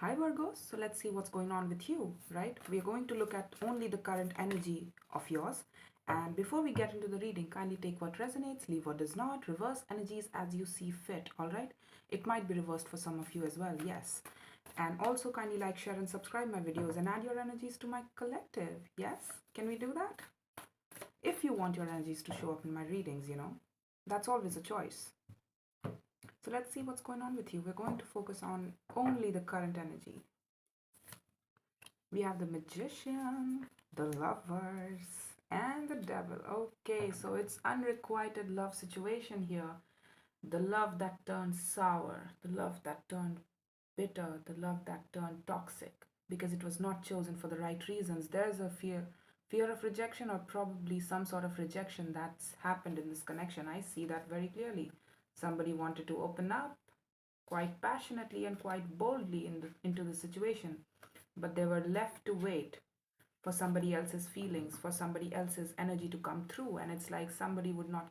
Hi Virgos, so let's see what's going on with you, right? We're going to look at only the current energy of yours. And before we get into the reading, kindly take what resonates, leave what does not, reverse energies as you see fit, all right? It might be reversed for some of you as well, yes. And also kindly like, share, and subscribe my videos and add your energies to my collective, yes? Can we do that? If you want your energies to show up in my readings, that's always a choice. So let's see what's going on with you. We're going to focus on only the current energy. We have the Magician, the Lovers, and the Devil. Okay, so it's unrequited love situation here. The love that turned sour, the love that turned bitter, the love that turned toxic because it was not chosen for the right reasons. There's a fear of rejection, or probably some sort of rejection that's happened in this connection. I see that very clearly. Somebody wanted to open up quite passionately and quite boldly into the situation, but they were left to wait for somebody else's feelings, for somebody else's energy to come through. And it's like somebody would not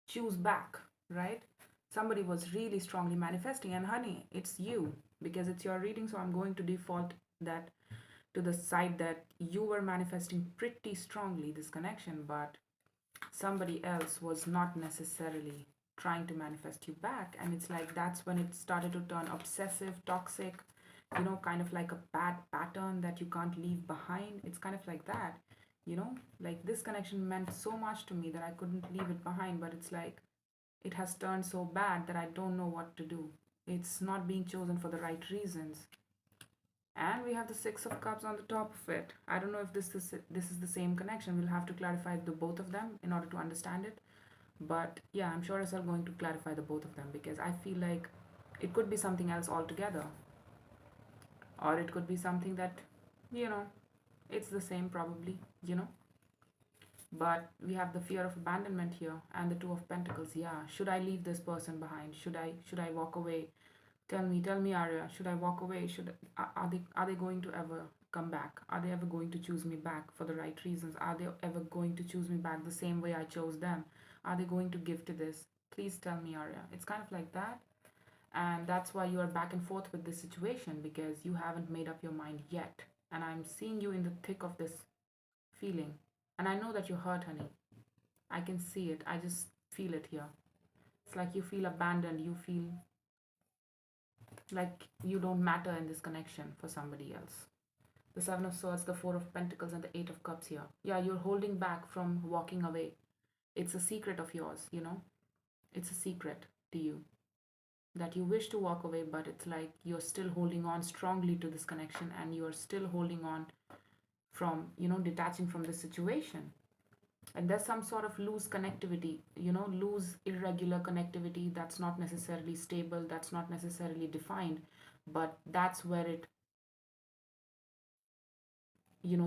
choose back, right? Somebody was really strongly manifesting, and honey, it's you because it's your reading. So I'm going to default that to the side that you were manifesting pretty strongly this connection, but somebody else was not necessarily trying to manifest you back. And it's like that's when it started to turn obsessive, toxic, kind of like a bad pattern that you can't leave behind. It's kind of like that, like this connection meant so much to me that I couldn't leave it behind, but it's like it has turned so bad that I don't know what to do. It's not being chosen for the right reasons. And we have the Six of Cups on the top of it. I don't know if this is the same connection. We'll have to clarify the both of them in order to understand it. But yeah, I'm sure as I'm going to clarify the both of them because I feel like it could be something else altogether, or it could be something that you know it's the same probably. But we have the fear of abandonment here and the Two of Pentacles. Yeah, should I leave this person behind? Should I walk away? Tell me, Arya, should I walk away? Are they going to ever come back? Are they ever going to choose me back for the right reasons? Are they ever going to choose me back the same way I chose them? Are they going to give to this? Please tell me, Arya. It's kind of like that. And that's why you are back and forth with this situation because you haven't made up your mind yet. And I'm seeing you in the thick of this feeling. And I know that you're hurt, honey. I can see it. I just feel it here. It's like you feel abandoned. You feel like you don't matter in this connection for somebody else. The Seven of Swords, the Four of Pentacles, and the Eight of Cups here. Yeah, you're holding back from walking away. It's a secret of yours. It's a secret to you that you wish to walk away, but it's like you're still holding on strongly to this connection and you're still holding on from detaching from the situation. And there's some sort of loose connectivity, loose, irregular connectivity that's not necessarily stable, that's not necessarily defined, but that's where it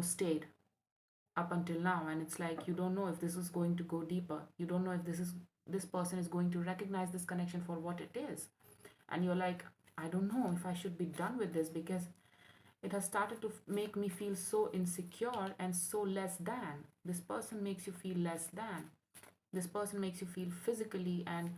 stayed up until now. And it's like you don't know if this is going to go deeper. You don't know if this person is going to recognize this connection for what it is. And you're like, I don't know if I should be done with this because it has started to make me feel so insecure and so less than. This person makes you feel less than. This person makes you feel physically and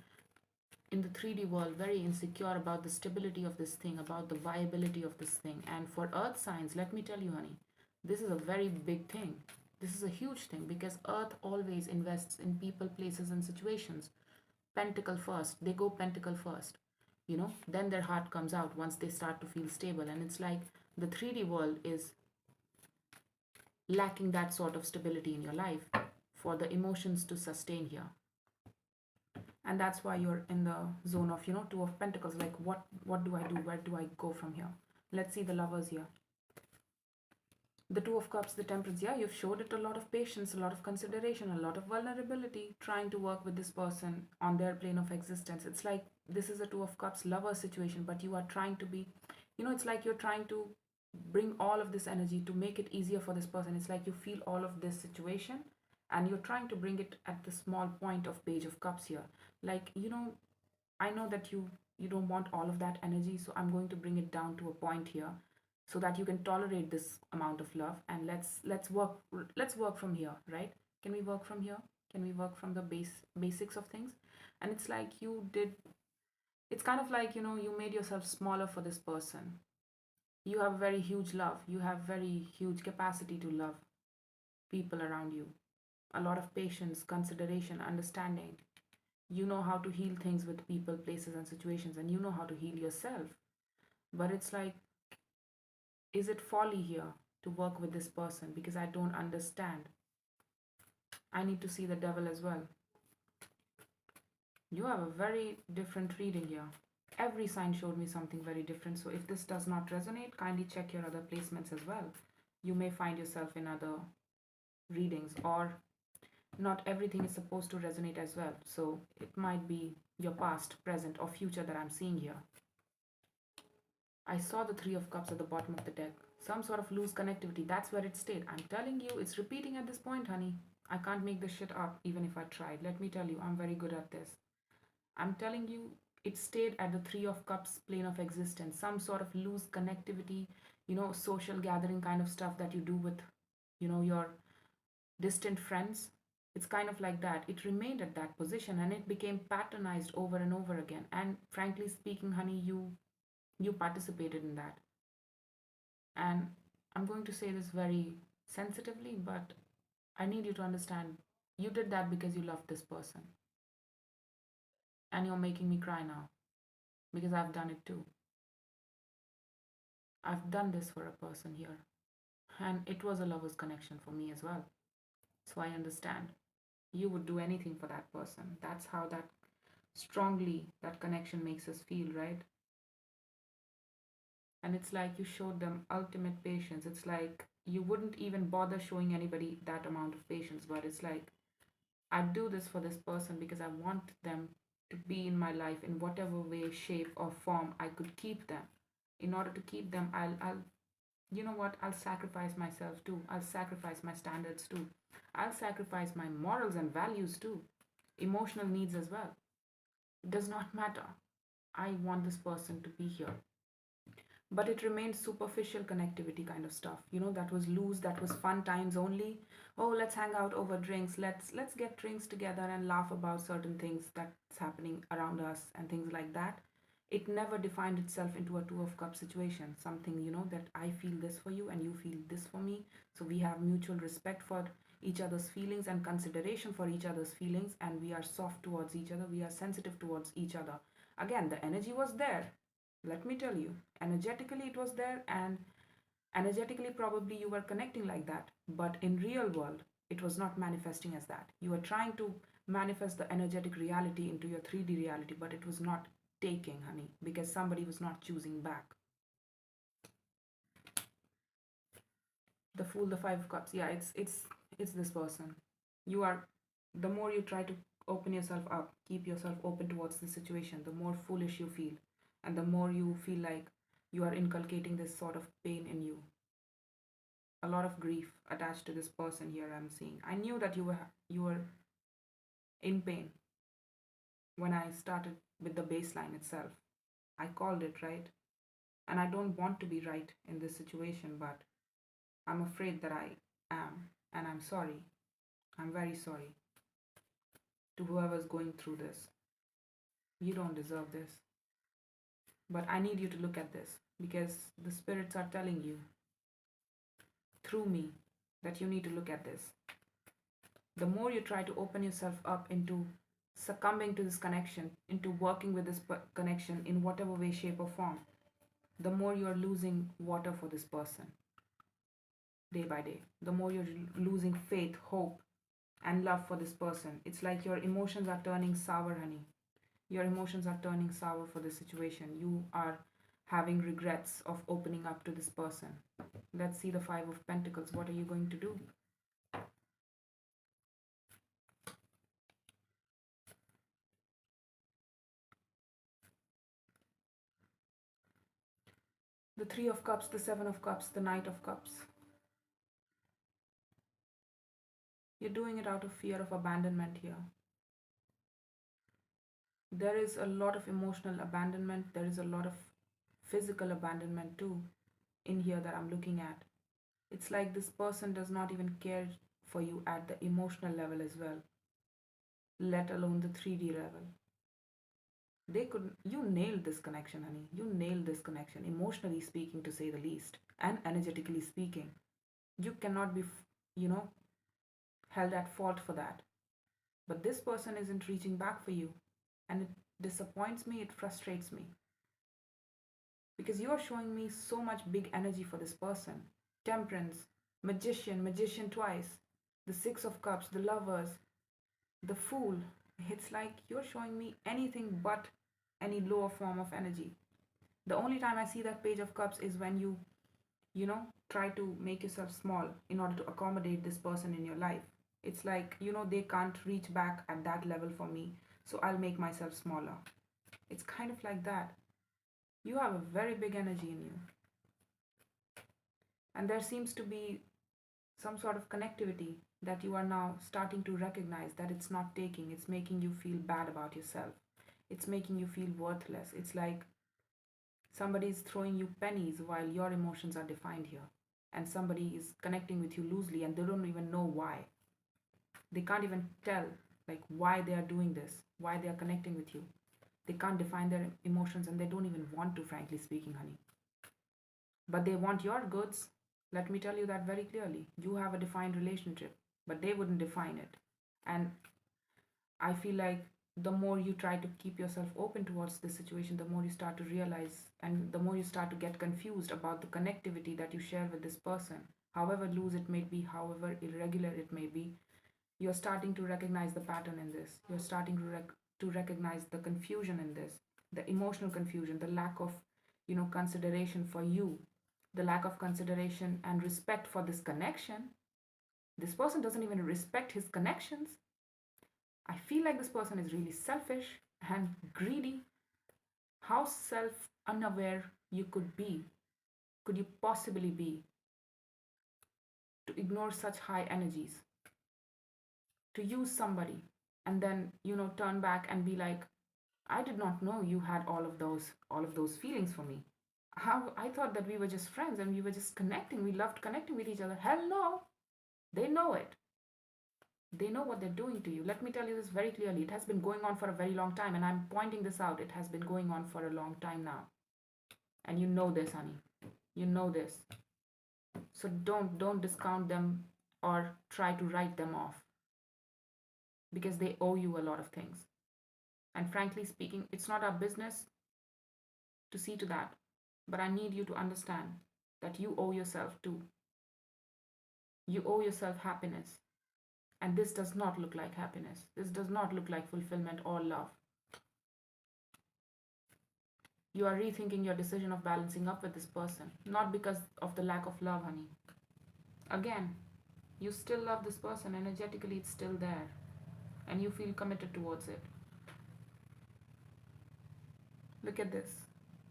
in the 3D world very insecure about the stability of this thing, about the viability of this thing. And for earth signs, let me tell you, honey, this is a very big thing. This is a huge thing because earth always invests in people, places, and situations. Pentacle first. They go pentacle first. Then their heart comes out once they start to feel stable. And it's like the 3D world is lacking that sort of stability in your life for the emotions to sustain here. And that's why you're in the zone of Two of Pentacles, like what do I do, where do I go from here? Let's see the Lovers here. The Two of Cups, the Temperance. Yeah, you've showed it a lot of patience, a lot of consideration, a lot of vulnerability, trying to work with this person on their plane of existence. It's like this is a Two of Cups lover situation, but you are trying to be, it's like you're trying to bring all of this energy to make it easier for this person. It's like you feel all of this situation and you're trying to bring it at the small point of Page of Cups here. Like, I know that you don't want all of that energy, so I'm going to bring it down to a point here so that you can tolerate this amount of love. And let's work from here, right? Can we work from here? Can we work from the basics of things? And it's like It's kind of like, you made yourself smaller for this person. You have very huge love. You have very huge capacity to love people around you. A lot of patience, consideration, understanding. You know how to heal things with people, places, and situations, and you know how to heal yourself. But it's like, is it folly here to work with this person because I don't understand? I need to see the devil as well. You have a very different reading here. Every sign showed me something very different. So if this does not resonate, kindly check your other placements as well. You may find yourself in other readings, or not everything is supposed to resonate as well. So it might be your past, present, or future that I'm seeing here. I saw the Three of Cups at the bottom of the deck. Some sort of loose connectivity. That's where it stayed. I'm telling you, it's repeating at this point, honey. I can't make this shit up even if I tried. Let me tell you, I'm very good at this. I'm telling you, it stayed at the Three of Cups plane of existence. Some sort of loose connectivity, social gathering kind of stuff that you do with, your distant friends. It's kind of like that. It remained at that position and it became patternized over and over again. And frankly speaking, honey, you participated in that. And I'm going to say this very sensitively, but I need you to understand you did that because you loved this person. And you're making me cry now because I've done it too. I've done this for a person here. And it was a lover's connection for me as well. So I understand. You would do anything for that person. That's how that strongly that connection makes us feel, right? And it's like you showed them ultimate patience. It's like you wouldn't even bother showing anybody that amount of patience, but it's like I do this for this person because I want them to be in my life in whatever way, shape, or form I could keep them. In order to keep them, I'll you know what? I'll sacrifice myself too. I'll sacrifice my standards too. I'll sacrifice my morals and values too. Emotional needs as well. It does not matter. I want this person to be here. But it remained superficial connectivity kind of stuff. That was loose, that was fun times only. Oh, let's hang out over drinks. Let's get drinks together and laugh about certain things that's happening around us and things like that. It never defined itself into a Two of Cups situation. Something, that I feel this for you and you feel this for me. So we have mutual respect for each other's feelings and consideration for each other's feelings, and we are soft towards each other. We are sensitive towards each other. Again, the energy was there. Let me tell you, energetically it was there, and energetically probably you were connecting like that, but in real world it was not manifesting as that. You were trying to manifest the energetic reality into your 3D reality, but it was not taking, honey, because somebody was not choosing back. The Fool, the Five of Cups. Yeah, it's this person. You are, the more you try to open yourself up, keep yourself open towards the situation, the more foolish you feel, and the more you feel like you are inculcating this sort of pain in you. A lot of grief attached to this person here I'm seeing. I knew that you were in pain when I started with the baseline itself. I called it, right? And I don't want to be right in this situation, but I'm afraid that I am, and I'm sorry. I'm very sorry to whoever's going through this. You don't deserve this. But I need you to look at this because the spirits are telling you through me that you need to look at this. The more you try to open yourself up into succumbing to this connection, into working with this connection in whatever way, shape, or form, the more you're losing water for this person day by day. The more you're losing faith, hope, and love for this person. It's like your emotions are turning sour, honey. Your emotions are turning sour for this situation. You are having regrets of opening up to this person. Let's see the Five of Pentacles. What are you going to do? The Three of Cups, the Seven of Cups, the Knight of Cups. You're doing it out of fear of abandonment here. There is a lot of emotional abandonment. There is a lot of physical abandonment too in here that I'm looking at. It's like this person does not even care for you at the emotional level as well, let alone the 3D level. You nailed this connection, honey. You nailed this connection, emotionally speaking, to say the least, and energetically speaking. You cannot be, you know, held at fault for that. But this person isn't reaching back for you. And it disappoints me, it frustrates me. Because you are showing me so much big energy for this person. Temperance, magician twice, the Six of Cups, the Lovers, the Fool. It's like you're showing me anything but any lower form of energy. The only time I see that Page of Cups is when you try to make yourself small in order to accommodate this person in your life. It's like, they can't reach back at that level for me, so I'll make myself smaller. It's kind of like that. You have a very big energy in you. And there seems to be some sort of connectivity that you are now starting to recognize that it's not taking, it's making you feel bad about yourself. It's making you feel worthless. It's like somebody is throwing you pennies while your emotions are defined here. And somebody is connecting with you loosely and they don't even know why. They can't even tell like why they are doing this, why they are connecting with you. They can't define their emotions and they don't even want to, frankly speaking, honey. But they want your goods. Let me tell you that very clearly. You have a defined relationship, but they wouldn't define it. And I feel like the more you try to keep yourself open towards this situation, the more you start to realize and the more you start to get confused about the connectivity that you share with this person. However loose it may be, however irregular it may be, you're starting to recognize the pattern in this. You're starting to recognize the confusion in this, the emotional confusion, the lack of, consideration for you, the lack of consideration and respect for this connection. This person doesn't even respect his connections. I feel like this person is really selfish and greedy. How self unaware you could you possibly be to ignore such high energies, to use somebody and then, turn back and be like, I did not know you had all of those feelings for me. How I thought that we were just friends and we were just connecting. We loved connecting with each other. Hell no. They know it. They know what they're doing to you. Let me tell you this very clearly. It has been going on for a very long time, and I'm pointing this out. It has been going on for a long time now. And you know this, honey. You know this. So don't discount them or try to write them off because they owe you a lot of things. And frankly speaking, it's not our business to see to that. But I need you to understand that you owe yourself too. You owe yourself happiness. And this does not look like happiness. This does not look like fulfillment or love. You are rethinking your decision of balancing up with this person, not because of the lack of love, honey. Again, you still love this person, energetically, it's still there, and you feel committed towards it. Look at this,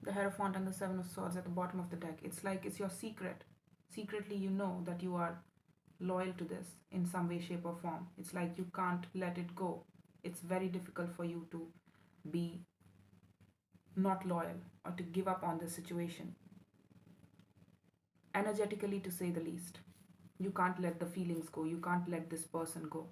the Hierophant and the Seven of Swords at the bottom of the deck. It's like it's your secret. Secretly, you know that you are loyal to this in some way, shape, or form. It's like you can't let it go. It's very difficult for you to be not loyal or to give up on this situation. Energetically, to say the least. You can't let the feelings go. You can't let this person go.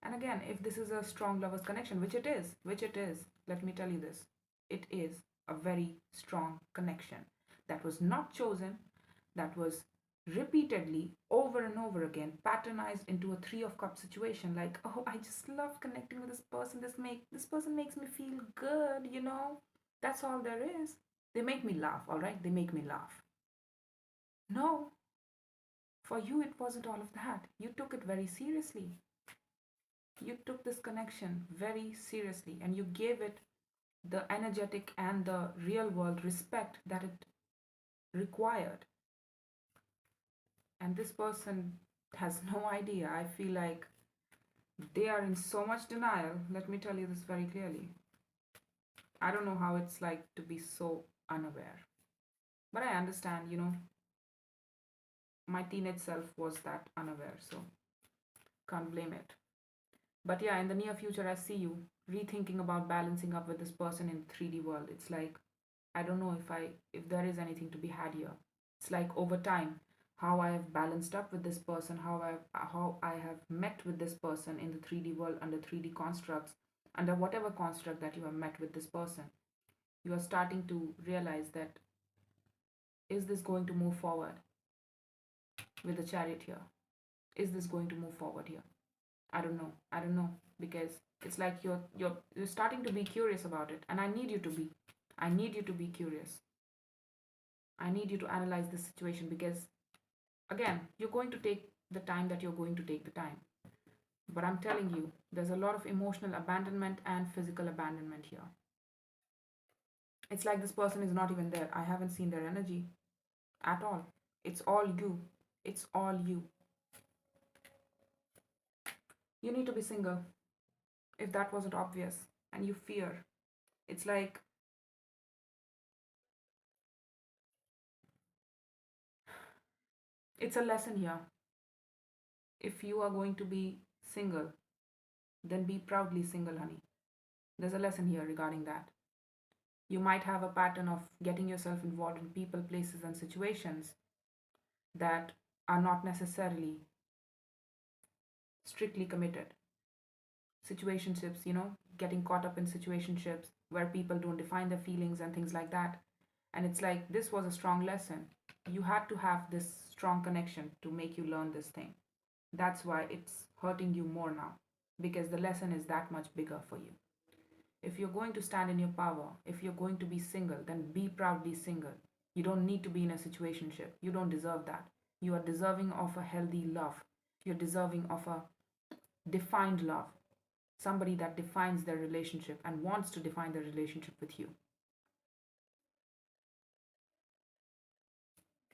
And again, if this is a strong lover's connection, which it is, let me tell you this, it is a very strong connection that was not chosen, that was repeatedly over and over again patternized into a Three of Cups situation. Like, oh, I just love connecting with this person. This person makes me feel good, That's all there is. They make me laugh, all right? They make me laugh. No, for you, it wasn't all of that. You took it very seriously. You took this connection very seriously and you gave it the energetic and the real world respect that it required. And this person has no idea. I feel like they are in so much denial. Let me tell you this very clearly. I don't know how it's like to be so unaware. But I understand, my teenage self was that unaware, so can't blame it. But yeah, in the near future, I see you rethinking about balancing up with this person in the 3D world. It's like, I don't know if there is anything to be had here. It's like over time, how I have balanced up with this person, how I have met with this person in the 3D world under 3D constructs, under whatever construct that you have met with this person. You are starting to realize that, is this going to move forward with the Chariot here? Is this going to move forward here? I don't know. I don't know, because it's like you're starting to be curious about it, and I need you to be. I need you to be curious. I need you to analyze this situation, because again, you're going to take the time that you're going to take the time. But I'm telling you, there's a lot of emotional abandonment and physical abandonment here. It's like this person is not even there. I haven't seen their energy at all. It's all you. It's all you. You need to be single, if that wasn't obvious, and you fear. It's like, it's a lesson here. If you are going to be single, then be proudly single, honey. There's a lesson here regarding that. You might have a pattern of getting yourself involved in people, places, and situations that are not necessarily strictly committed. Situationships, getting caught up in situationships where people don't define their feelings and things like that. And it's like, this was a strong lesson. You had to have this strong connection to make you learn this thing. That's why it's hurting you more now, because the lesson is that much bigger for you. If you're going to stand in your power, if you're going to be single, then be proudly single. You don't need to be in a situationship. You don't deserve that. You are deserving of a healthy love. You're deserving of a defined love. Somebody that defines their relationship and wants to define their relationship with you.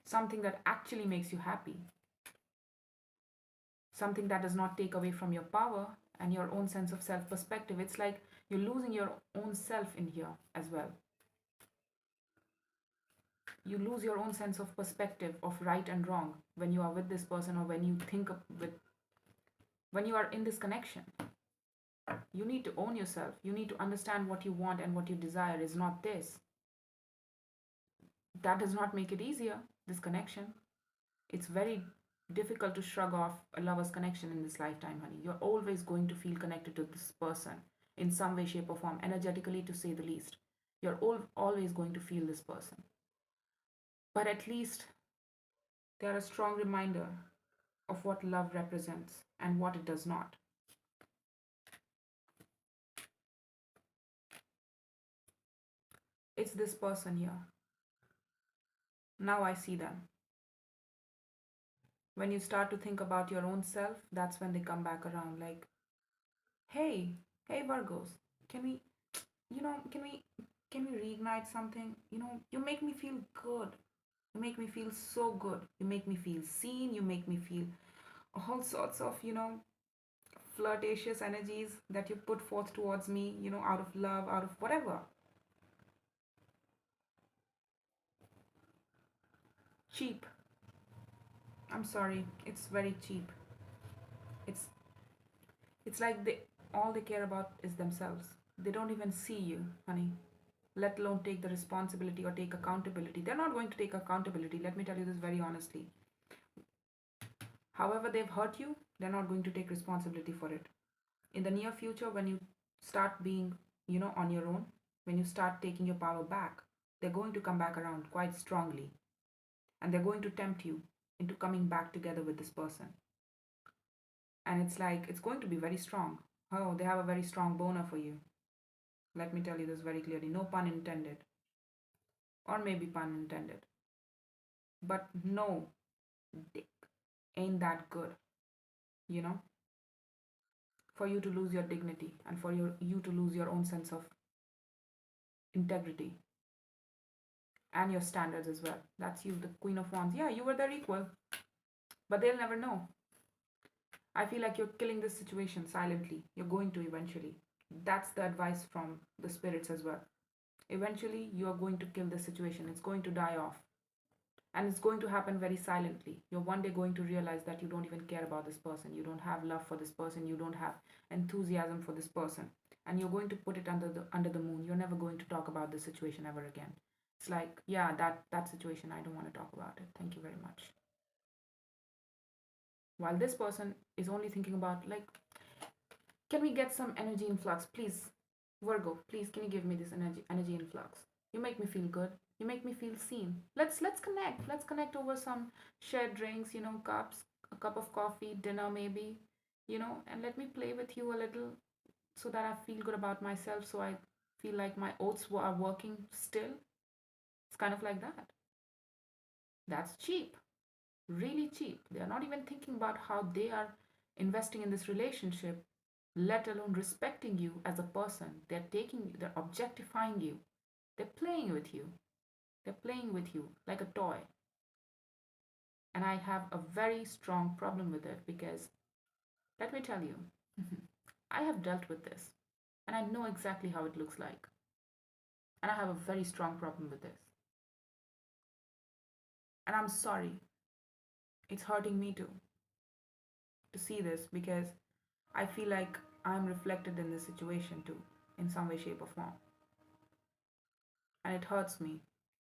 Something that actually makes you happy. Something that does not take away from your power and your own sense of self perspective. It's like you're losing your own self in here as well. You lose your own sense of perspective of right and wrong when you are with this person, or when you think of when you are in this connection. You need to own yourself. You need to understand what you want, and what you desire is not this. That does not make it easier, this connection. It's very difficult to shrug off a lover's connection in this lifetime, honey. You're always going to feel connected to this person in some way, shape, or form, energetically, to say the least. You're always going to feel this person. But at least they're a strong reminder of what love represents and what it does not. It's this person here. Now I see them. When you start to think about your own self, that's when they come back around, like, hey, hey Virgos, can we, can we reignite something? You make me feel good. You make me feel so good. You make me feel seen. You make me feel all sorts of, flirtatious energies that you put forth towards me, out of love, out of whatever. Cheap. I'm sorry. It's very cheap. It's it's like they all they care about is themselves. They don't even see you, honey. Let alone take the responsibility or take accountability. They're not going to take accountability. Let me tell you this very honestly. However they've hurt you, they're not going to take responsibility for it. In the near future, when you start being, on your own, when you start taking your power back, they're going to come back around quite strongly. And they're going to tempt you into coming back together with this person. And it's like, it's going to be very strong. Oh, they have a very strong boner for you. Let me tell you this very clearly. No pun intended. Or maybe pun intended. But no, dick ain't that good, you know? For you to lose your dignity, and for you to lose your own sense of integrity and your standards as well. That's you, the Queen of Wands. Yeah, you were their equal, but they'll never know. I feel like you're killing this situation silently. You're going to eventually. That's the advice from the spirits as well. Eventually, you are going to kill the situation. It's going to die off. And it's going to happen very silently. You're one day going to realize that you don't even care about this person. You don't have love for this person. You don't have enthusiasm for this person. And you're going to put it under the moon. You're never going to talk about this situation ever again. It's like, yeah, that situation, I don't want to talk about it. Thank you very much. While this person is only thinking about, like, can we get some energy influx, please? Virgo, please, can you give me this energy influx? You make me feel good. You make me feel seen. Let's connect. Let's connect over some shared drinks, cups, a cup of coffee, dinner maybe, and let me play with you a little so that I feel good about myself, so I feel like my oats are working still. It's kind of like that. That's cheap, really cheap. They are not even thinking about how they are investing in this relationship, let alone respecting you as a person. They're objectifying you. They're playing with you. They're playing with you like a toy. And I have a very strong problem with it because, let me tell you, I have dealt with this and I know exactly how it looks like. And I have a very strong problem with this. And I'm sorry, it's hurting me too to see this because I feel like I'm reflected in this situation too, in some way, shape, or form. And it hurts me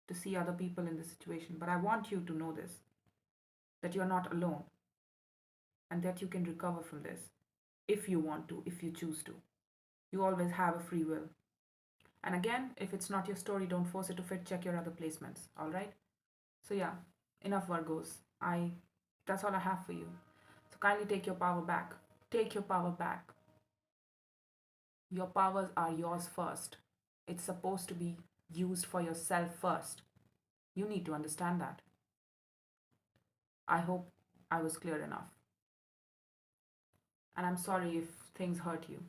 to see other people in this situation. But I want you to know this, that you're not alone and that you can recover from this if you want to, if you choose to. You always have a free will. And again, if it's not your story, don't force it to fit. Check your other placements. All right? So yeah, enough Virgos. I That's all I have for you. So kindly take your power back. Take your power back. Your powers are yours first. It's supposed to be used for yourself first. You need to understand that. I hope I was clear enough. And I'm sorry if things hurt you.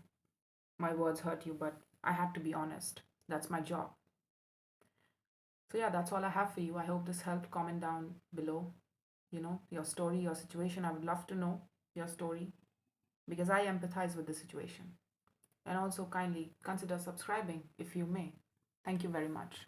My words hurt you, but I had to be honest. That's my job. So, yeah, that's all I have for you. I hope this helped. Comment down below, your story, your situation. I would love to know your story because I empathize with the situation. And also, kindly consider subscribing if you may. Thank you very much.